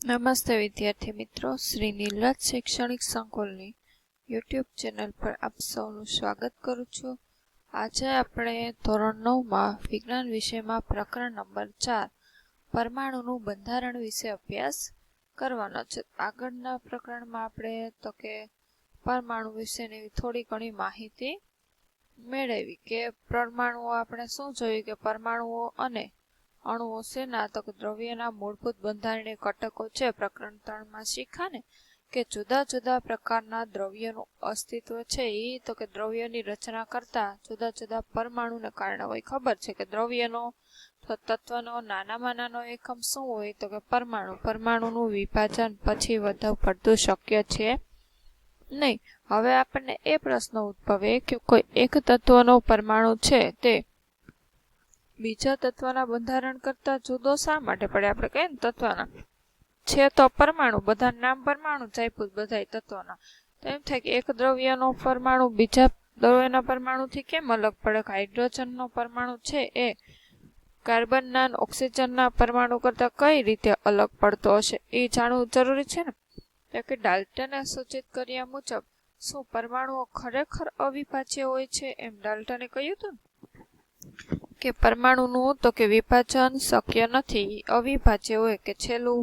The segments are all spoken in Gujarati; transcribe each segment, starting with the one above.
નમસ્તે વિદ્યાર્થી મિત્રો, શ્રી નીલજ શૈક્ષણિક સંકુલની યુટ્યુબ ચેનલ પર આપ સૌનું સ્વાગત કરું છું. આજે આપણે ધોરણ 9માં વિજ્ઞાન વિષયમાં પ્રકરણ નંબર 4 પરમાણુનું બંધારણ વિશે અભ્યાસ કરવાનો છે. આગળના પ્રકરણમાં આપણે પરમાણુ વિશેની થોડી ઘણી માહિતી મેળવી કે પરમાણુઓ આપણે શું જોયું કે પરમાણુઓ અને અણુઓ શેના દ્રવ્યના મૂળભૂત બંધારણીય ઘટકો છે. પ્રકરણ 3માં શીખ્યા ને કે જુદા જુદા પ્રકારના દ્રવ્યનું અસ્તિત્વ છે એ દ્રવ્યની રચના કરતા જુદા જુદા પરમાણુને કારણે હોય. ખબર છે કે દ્રવ્યનો તત્વનો નાનામાં નાનો એકમ શું હોય તો કે પરમાણુનું વિભાજન પછી વધુ પડતું શક્ય છે નહીં. હવે આપણને એ પ્રશ્ન ઉદ્ભવે કે કોઈ એક તત્વનો પરમાણુ છે તે બીજા તત્વના બંધારણ કરતા જુદો શા માટે પડે? આપણે કહીએ ને તત્વના છે તો પરમાણુ, બધા નામ પરમાણુ જ આપ્યું બધા તત્વના, તો એમ થાય કે એક દ્રવ્યનો પરમાણુ બીજા દ્રવ્યના પરમાણુથી કેમ અલગ પડે? હાઇડ્રોજનનો પરમાણુ છે એ કાર્બનના ઓક્સિજનના પરમાણુ કરતા કઈ રીતે અલગ પડતો હશે એ જાણવું જરૂરી છે ને. તો કે ડાલ્ટને સૂચિત કર્યા મુજબ શું પરમાણુઓ ખરેખર અવિભાજ્ય હોય છે? એમ ડાલ્ટને કહ્યું હતું કે પરમાણુનું વિભાજન શક્ય નથી, અવિભાજ્ય હોય. કે છેલ્લું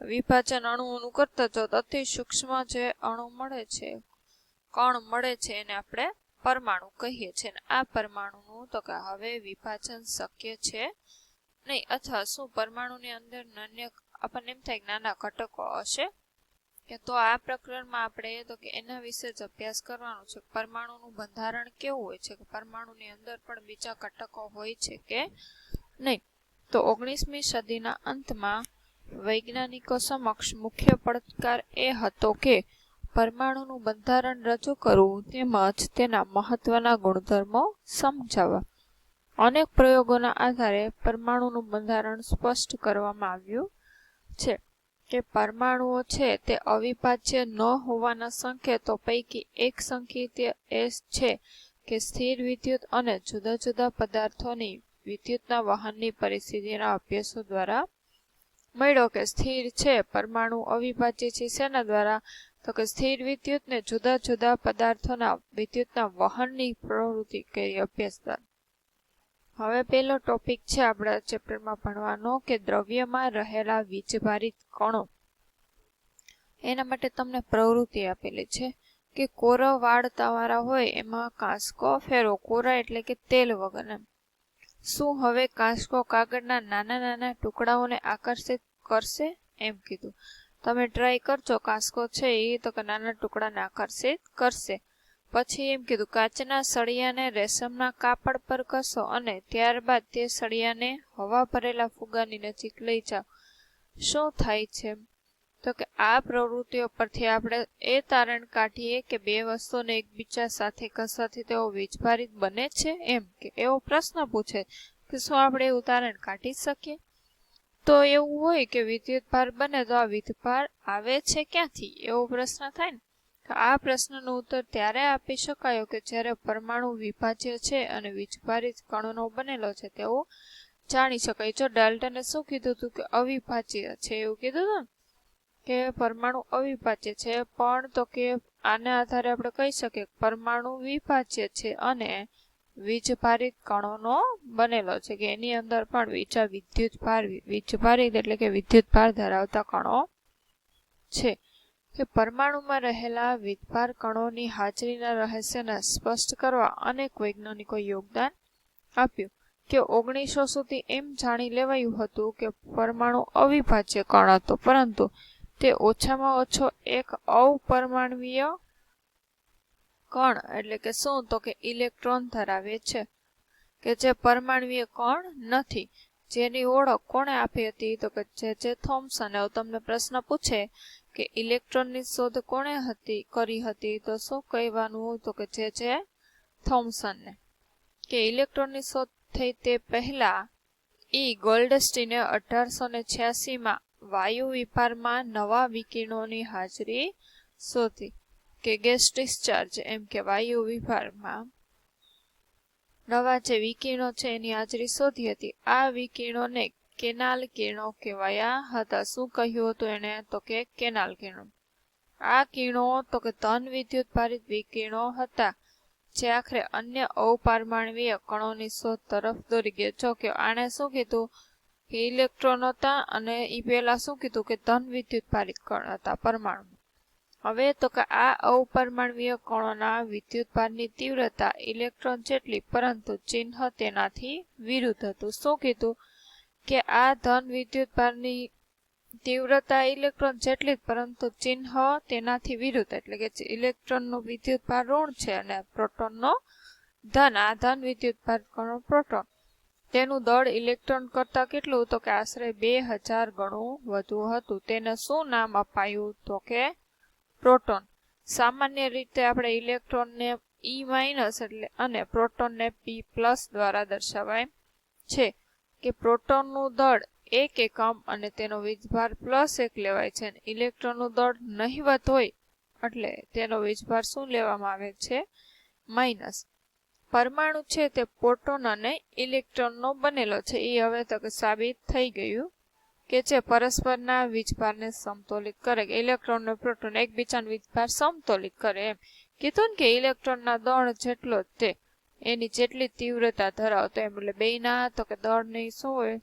વિભાજન અણુઓનું કરતા જો અતિ સૂક્ષ્મ જે અણુ મળે છે, કણ મળે છે, એને આપણે પરમાણુ કહીએ છીએ. આ પરમાણુનું હવે વિભાજન શક્ય છે નહીં. અથવા શું પરમાણુની અંદર આપણને એમ થાય નાના ઘટકો હશે કે તો આ પ્રકરણમાં આપણે એના વિશે જ અભ્યાસ કરવાનો છે. પરમાણુનું બંધારણ કેવું હોય છે, કે પરમાણુની અંદર પણ બીજા ઘટકો હોય છે કે નહીં. તો 19મી સદીના અંતમાં વૈજ્ઞાનિકો સમક્ષ મુખ્ય પડકાર એ હતો કે પરમાણુનું બંધારણ રજૂ કરવું તેમજ તેના મહત્વના ગુણધર્મો સમજાવવા. અનેક પ્રયોગોના આધારે પરમાણુનું બંધારણ સ્પષ્ટ કરવામાં આવ્યું છે કે પરમાણુઓ છે તે અવિભાજ્ય ન હોવાના સંકેતો પૈકી એક સંકેત એ છે કે સ્થિર વિદ્યુત અને જુદા જુદા પદાર્થોની વિદ્યુતના વહનની પરિસ્થિતિના અભ્યાસો દ્વારા મળ્યો કે સ્થિર છે પરમાણુ અવિભાજ્ય છે. શેના દ્વારા? તો કે સ્થિર વિદ્યુત ને જુદા જુદા પદાર્થોના વિદ્યુતના વહનની પ્રવૃત્તિ કરી અભ્યાસ દ્વારા. હવે પહેલો ટોપિક છે આપણા ચેપ્ટરમાં ભણવાનો કે દ્રવ્યમાં રહેલા વીજભારિત કણો. એના માટે તમને પ્રવૃત્તિ આપેલી છે કે કોરા વાળ તમારા હોય એમાં કાંસકો ફેરવો. કોરા એટલે કે તેલ વગર. શું હવે કાંસકો કાગળના નાના નાના ટુકડાઓને આકર્ષિત કરશે? એમ કીધું. તમે ટ્રાય કરજો. કાંસકો છે એ નાના ટુકડાને આકર્ષિત કરશે. પછી એમ કીધું કાચના સળિયાને રેશમના કાપડ પર ઘસો અને ત્યારબાદ તે સળિયાને હવા ભરેલા ફુગ્ગાની નજીક લઈ જાઓ. શું થાય છે? તો કે આ પ્રવૃત્તિઓ પરથી આપણે એ તારણ કાઢીએ કે બે વસ્તુને એકબીજા સાથે ઘસવાથી તેઓ વીજભારિત બને છે. એમ કે એવો પ્રશ્ન પૂછે કે શું આપણે એવું તારણ કાઢી શકીએ? તો એવું હોય કે વિદ્યુત ભાર બને તો આ વીજભાર આવે છે ક્યાંથી? એવો પ્રશ્ન થાય ને. આ પ્રશ્નનો ઉત્તર ત્યારે આપી શકાયો કે જ્યારે પરમાણુ વિભાજ્ય છે અને વીજભારિત કણોનો બનેલો છે તેવું જાણી શકાય. જો ડાલ્ટને શું કીધું હતું કે અવિભાજ્ય છે, એવું કીધું હતું કે પરમાણુ અવિભાજ્ય છે, પણ આના આધારે આપણે કહી શકીએ પરમાણુ વિભાજ્ય છે અને વીજભારિત કણોનો બનેલો છે, કે એની અંદર પણ વીજભારિત એટલે કે વિદ્યુત ભાર ધરાવતા કણો છે. કે પરમાણુમાં રહેલા વીજભાર કણોની હાજરીના રહસ્યને સ્પષ્ટ કરવા અનેક વૈજ્ઞાનિકોએ યોગદાન આપ્યું. કે 1900 સુધી એમ જાણી લેવાયું હતું કે પરમાણુ અવિભાજ્ય કણ હતો, પરંતુ તે ઓછામાં ઓછો એક અપરમાણવીય કણ એટલે કે શું તો કે ઇલેક્ટ્રોન ધરાવે છે, કે જે પરમાણવીય કણ નથી. જેની ઓળખ કોણે આપી હતી? તો કે જે થોમ્સન. હવે તમને પ્રશ્ન પૂછે કે ઇલેક્ટ્રોનની શોધ કોણે કરી હતી? તો શું કહેવાનું? તો કે જે થોમ્સનને. કે ઇલેક્ટ્રોનની શોધ થઈ તે પહેલા ગોલ્ડસ્ટીને 1886માં વાયુ વિભારમાં નવા વિકિરણોની હાજરી શોધી. કે ગેસ ડિસ્ચાર્જ એમ કે વાયુ વિભારમાં નવા જે વિકિરણો છે એની હાજરી શોધી હતી. આ વિકિરણોને કેનાલ કિરણો કહેવાયા હતા. શું કહ્યું હતું એને? તો કે કેનાલ કિરણો. આ કિરણો તો કે ધન વિદ્યુત ભારિત વિકિરણો હતા, જે આખરે અન્ય અપારમાણવીય કણોની શોધ તરફ દોરી ગયા. જો કે આને શું કીધું કે ઇલેક્ટ્રોન હતા, અને એ પહેલા શું કીધું કે ધન વિદ્યુત ભારિત કણ હતા પરમાણુ. હવે તો કે આ અપરમાણવીય કણોના વિદ્યુતભારની તીવ્રતા ઇલેક્ટ્રોન જેટલી, પરંતુ ચિહ્ન તેનાથી વિરુદ્ધ હતું. શું કીધું કે આ ધન વિદ્યુતભારની તીવ્રતા ઇલેક્ટ્રોન જેટલી જ, પરંતુ ચિહ્ન તેનાથી વિરુદ્ધ. એટલે કે ઇલેક્ટ્રોનનો વિદ્યુતભાર ઋણ છે અને પ્રોટોનનો ધન. આ ધન વિદ્યુતભાર કણો પ્રોટોન, તેનું દળ ઇલેક્ટ્રોન કરતા કેટલું? તો કે આશરે 2000 ગણું વધુ હતું. તેને શું નામ અપાયું? તો કે પ્રોટોન. સામાન્ય રીતે આપણે ઇલેક્ટ્રોનને E- એટલે અને પ્રોટોનને P+ દ્વારા દર્શાવાય છે. કે પ્રોટોનનું દળ 1 એકમ અને તેનો વીજભાર +1 લેવાય છે. ઇલેક્ટ્રોનનું દળ નહિવત હોય એટલે તેનો વીજભાર શું લેવામાં આવે છે? માઇનસ. પરમાણુ છે તે પ્રોટોન અને ઇલેક્ટ્રોનનો બનેલો છે. એ હવે તો સાબિત થઈ ગયું કે જે પરસ્પરના વીજભારને સમતોલિત કરે. ઇલેક્ટ્રોન અને પ્રોટોન એકબીજાનો વીજભાર સમતોલિત કરે. એમ કીધું ને કે ઇલેક્ટ્રોનના દળ જેટલો તે એની જેટલી તીવ્રતા ધરાવતો. એમ એટલે બેયના તો કે દળની શું હોય?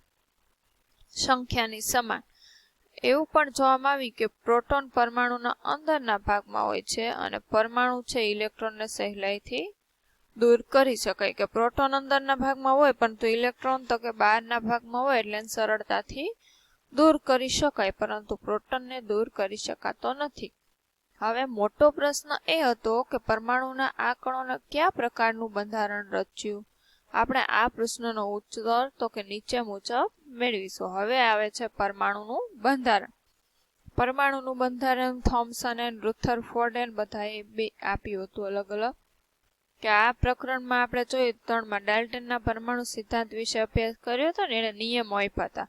સંખ્યાની સમાન. એવું પણ જોવામાં આવ્યું કે પ્રોટોન પરમાણુના અંદરના ભાગમાં હોય છે અને પરમાણુ છે ઇલેક્ટ્રોનને સહેલાઈથી દૂર કરી શકાય. કે પ્રોટોન અંદરના ભાગમાં હોય પરંતુ ઇલેક્ટ્રોન તો કે બહારના ભાગમાં હોય એટલે સરળતાથી દૂર કરી શકાય, પરંતુ પ્રોટોનને દૂર કરી શકાતો નથી. હવે મોટો પ્રશ્ન એ હતો કે પરમાણુના આ કણોને કયા પ્રકારનું બંધારણ રચ્યું? આપણે આ પ્રશ્નનો ઉત્તર તો કે નીચે મુજબ મેળવીશું. હવે આવે છે પરમાણુનું બંધારણ. પરમાણુનું બંધારણ થોમ્સન એન્ડ રુથરફોર્ડે બધાએ આપ્યું હતું અલગ અલગ. કે આ પ્રકરણમાં આપણે જોઈએ 3માં ડાલ્ટનના પરમાણુ સિદ્ધાંત વિશે અભ્યાસ કર્યો હતો ને, એને નિયમો આપ્યા હતા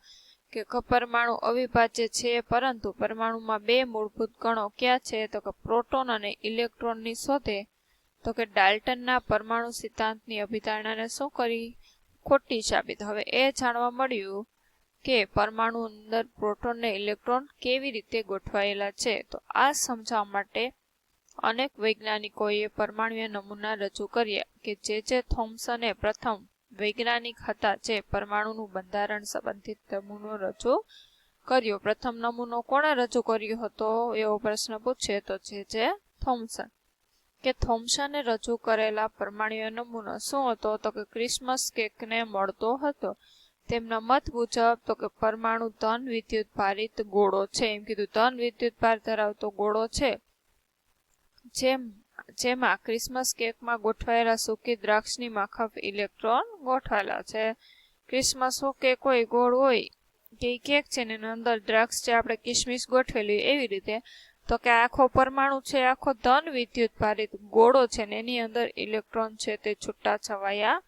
કે પરમાણુ અવિભાજ્ય છે, પરંતુ પરમાણુમાં 2 મૂળભૂત કણો ક્યાં છે? તો કે પ્રોટોન અને ઇલેક્ટ્રોનની શોધે તો કે ડાલ્ટનના પરમાણુ સિદ્ધાંતની અભિધારણાને શું કરી? ખોટી સાબિત. હવે એ જાણવા મળ્યું કે પરમાણુ અંદર પ્રોટોન અને ઇલેક્ટ્રોન કેવી રીતે ગોઠવાયેલા છે. તો આ સમજાવવા માટે અનેક વૈજ્ઞાનિકોએ પરમાણુય નમૂના રજૂ કર્યા. કે જે થોમ્સને પ્રથમ વૈજ્ઞાનિક હતા જે પરમાણુનું બંધારણ સંબંધિત નમૂનો રજૂ કર્યો. પ્રથમ નમૂનો કોણે રજૂ કર્યો હતો એવો પ્રશ્ન પૂછે તો જે થોમ્સન. કે થોમ્સને રજૂ કરેલા પરમાણુય નમૂનો શું હતો? તો કે ક્રિસમસ કેકને મળતો હતો. તેમના મત મુજબ તો કે પરમાણુ ધન વિદ્યુત ભારિત ગોળો છે. એમ કીધું ધન વિદ્યુત ભાર ધરાવતો ગોળો છે, જેમાં ક્રિસમસ કેકમાં ગોઠવાયેલા સૂકી દ્રાક્ષની માફક ઇલેક્ટ્રોન ગોઠવાયેલા છે. ક્રિસમસ કેક હોય, ગોળ હોય કે કેક છે ને એની અંદર દ્રાક્ષ છે આપણે કિસમિસ ગોઠવેલી એવી રીતે તો કે આખો પરમાણુ છે આખો ધન વિદ્યુત ભારિત ગોળો છે ને એની અંદર ઇલેક્ટ્રોન છે તે છૂટા છવાયા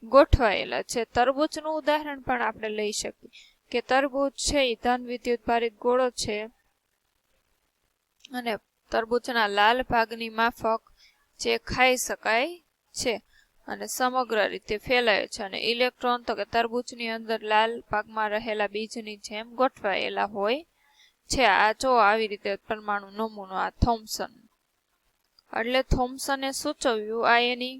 ગોઠવાયેલા છે. તરબૂચનું ઉદાહરણ પણ આપણે લઈ શકીએ કે તરબૂચ છે એ ધન વિદ્યુત ભારિત ગોળો છે અને તરબૂચના લાલ ભાગની માફક જે ખાઈ શકાય છે અને સમગ્ર રીતે ફેલાય છે, અને ઇલેક્ટ્રોન તો કે તરબૂચની અંદર લાલ ભાગમાં રહેલા બીજની જેમ ગોઠવાયેલા હોય છે. આ જો આવી રીતે પરમાણુ નમૂનો આ થોમ્સન. એટલે થોમ્સને સૂચવ્યું, આ એની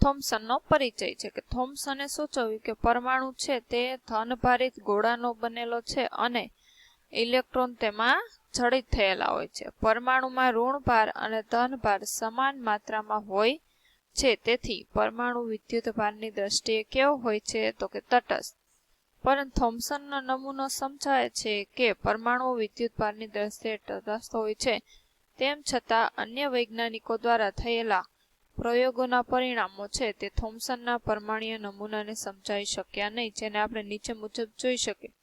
થોમ્સનનો પરિચય છે કે થોમ્સને સૂચવ્યું કે પરમાણુ છે તે ધનભારિત ગોળાનો બનેલો છે અને ઇલેક્ટ્રોન તેમાં જડિત થયેલા હોય છે. પરમાણુમાં ઋણભાર અને ધનભાર સમાન માત્રામાં હોય છે, તેથી પરમાણુ વિદ્યુતભારની દ્રષ્ટિએ કેવો હોય છે? તો કે તટસ્થ. પરંતુ થોમ્સનનો નમૂનો સમજાવે છે કે પરમાણુ વિદ્યુતભારની દ્રષ્ટિએ તટસ્થ હોય છે. તેમ છતાં અન્ય વૈજ્ઞાનિકો દ્વારા થયેલા પ્રયોગોના પરિણામો છે તે થોમ્સનના પરમાણુય નમૂનાને સમજાવી શક્યા નહીં, જેને આપણે નીચે મુજબ જોઈ શકીએ.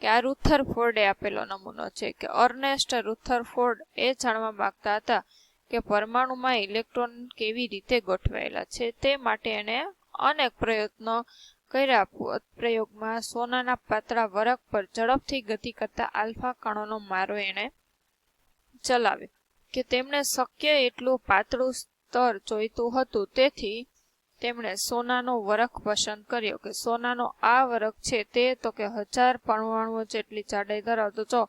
કે આ રુથરફોર્ડે આપેલો નમૂનો છે કે અર્નેસ્ટ રુથરફોર્ડ એ જાણવા માંગતા હતા કે પરમાણુમાં ઇલેક્ટ્રોન કેવી રીતે ગોઠવાયેલા છે. તે માટે એને અનેક પ્રયત્નો કર્યા. પ્રયોગમાં સોનાના પાતળા વરખ પર ઝડપથી ગતિ કરતા આલ્ફા કણોનો મારો એણે ચલાવ્યો. કે તેમણે શક્ય એટલું પાતળું સ્તર જોઈતું હતું, તેથી તેમણે સોનાનો વરખ પસંદ કર્યો કે સોનાનો આ વરખ છે તે તો કે 1000 પરમાણુઓ જેટલી જાડાઈ ધરાવતો. જો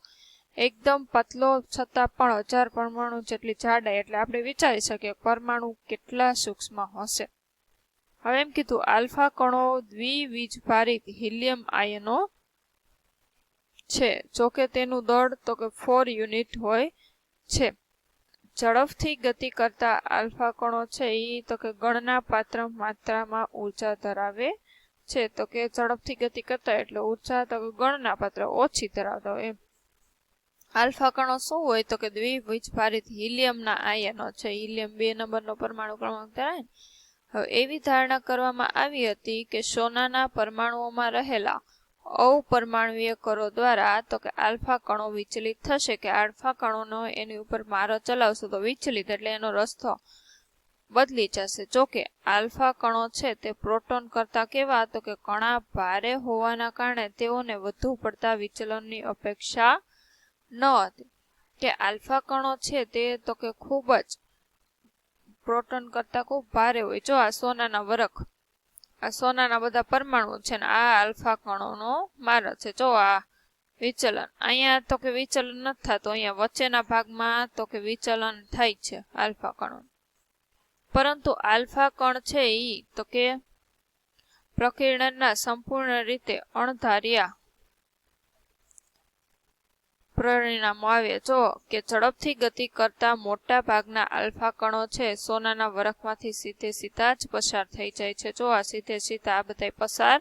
એકદમ પતલો છતાં પણ 1000 પરમાણુ જેટલી જાડાઈ, એટલે આપણે વિચારી શકીએ પરમાણુ કેટલા સૂક્ષ્મ હશે. હવે એમ કીધું આલ્ફા કણો દ્વિવીજભારિત હિલિયમ આયનો છે. જોકે તેનું દળ તો કે 4 યુનિટ હોય છે. ઝડપથી ગતિ કરતા આલ્ફા કણો છે એ તો કે ગણના પાત્ર માત્રામાં ઉર્જા ધરાવે છે. તો કે ઝડપથી ગતિ કરતા એટલે ઉર્જા તો કે ગણના પાત્ર ઓછી ધરાવતા હોય એમ. આલ્ફા કણો શું હોય તો કે દ્વિવીજભારિત હિલિયમના આયનો છે. હિલિયમ 2 નંબરનો પરમાણુ ક્રમાંક ધરાવે. હવે એવી ધારણા કરવામાં આવી હતી કે સોનાના પરમાણુઓમાં રહેલા અપરમાણુય કણો દ્વારા તો કે આલ્ફા કણો વિચલિત થશે કે આલ્ફા કણોનો એની ઉપર મારો ચલાવશે તો વિચલિત એટલે એનો રસ્તો બદલી જશે. જોકે આલ્ફા કણો છે તે પ્રોટોન કરતા કેવા તો કે કણા ભારે હોવાના કારણે તેઓને વધુ પડતા વિચલનની અપેક્ષા ન હતી. કે આલ્ફા કણો છે તે તો કે ખૂબ જ પ્રોટોન કરતા ખૂબ ભારે હોય. જો આ સોનાના વરખ, આ સોનાના બધા પરમાણુ છે ને આ આલ્ફા કણોનો મારો છે. જો આ વિચલન અહીંયા તો કે વિચલન નથી થતું, અહીંયા વચ્ચેના ભાગમાં તો કે વિચલન થાય છે આલ્ફા કણો. પરંતુ આલ્ફા કણ છે ઈ તો કે પ્રકીર્ણનના સંપૂર્ણ રીતે અણધાર્યા પરિણામો આવે. જો કે ઝડપથી ગતિ કરતા મોટા ભાગના આલ્ફા કણો છે સોનાના વરખમાંથી સીધા જ પસાર થઈ જાય છે. જો આ સીધા આ બધા પસાર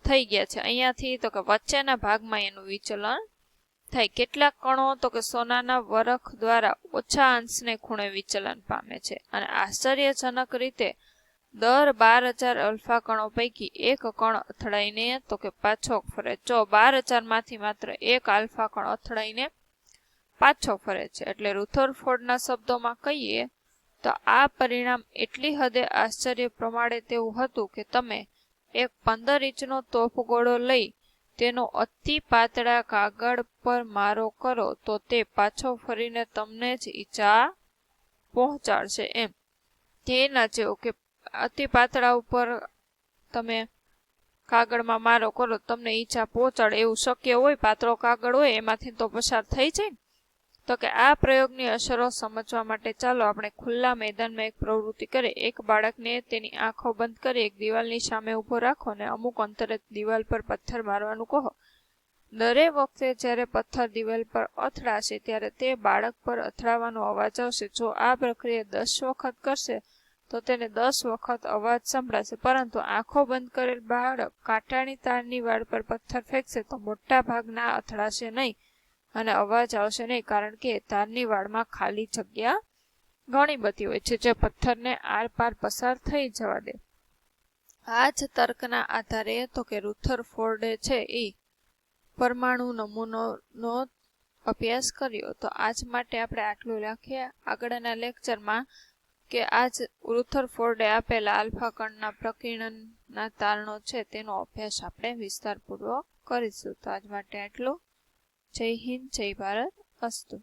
થઈ ગયા છે અહીંયાથી તો કે વચ્ચેના ભાગમાં એનું વિચલન થાય. કેટલાક કણો તો કે સોનાના વરખ દ્વારા ઓછા અંશને ખૂણે વિચલન પામે છે અને આશ્ચર્યજનક રીતે દર 12,000 આલ્ફા કણો પૈકી એક કણ અથડાઈને તો કે પાછો ફરે. જો 12,000 માંથી માત્ર એક આલ્ફા કણ અથડાઈને પાછો ફરે છે. એટલે રુથરફોર્ડના શબ્દોમાં કહીએ તો આ પરિણામ એટલી હદે આશ્ચર્ય પ્રમાણે તેવું હતું કે તમે એક 15 ઇંચનો તોપગોળો લઈ તેનો અતિ પાતળા કાગળ પર મારો કરો તો તે પાછો ફરીને તમને જ ઈજા પહોંચાડશે એમ. તેના જેવું કે અતિ પાતળા ઉપર તમે કાગળમાં મારો કરો તમને ઈજા પહોંચાડે એવું શક્ય હોય? પાતળો કાગળ હોય એમાંથી તો પસાર થઈ જાય. તો કે આ પ્રયોગની અસરો સમજવા માટે ચાલો આપણે ખુલ્લા મેદાનમાં એક પ્રવૃત્તિ કરીએ. એક બાળકને તેની આંખો બંધ કરી એક દિવાલની સામે ઊભો રાખો ને અમુક અંતરે દિવાલ પર પથ્થર મારવાનું કહો. દરેક વખતે જ્યારે પથ્થર દિવાલ પર અથડાશે ત્યારે તે બાળક પર અથડાવાનો અવાજ આવશે. જો આ પ્રક્રિયા 10 વખત કરશે તો તેને 10 વખત અવાજ સંભળાશે. પરંતુ આંખો બંધ કરેલ બાળક કાંટાની તારની વાડ પર પથ્થર ફેંકશે તો મોટા ભાગના અથડાશે નહીં અને અવાજ આવશે નહીં, કારણ કે તારની વાડમાં ખાલી જગ્યા ઘણી બધી હોય છે જે પથ્થરને આરપાર પસાર થઈ જવા દે. આ જ તર્કના આધારે તો કે રુથરફોર્ડે છે એ પરમાણુ નમૂનોનો અભ્યાસ કર્યો. તો આજ માટે આપણે આટલું રાખીએ. આગળના લેક્ચરમાં કે આજ રુથરફોર્ડે આપેલા આલ્ફા કણના પ્રકીર્ણનના તારણો છે તેનો અભ્યાસ આપણે વિસ્તારપૂર્વક કરીશું. તો આજ માટે આટલું. જય હિન્દ, જય ભારત, અસ્તુ.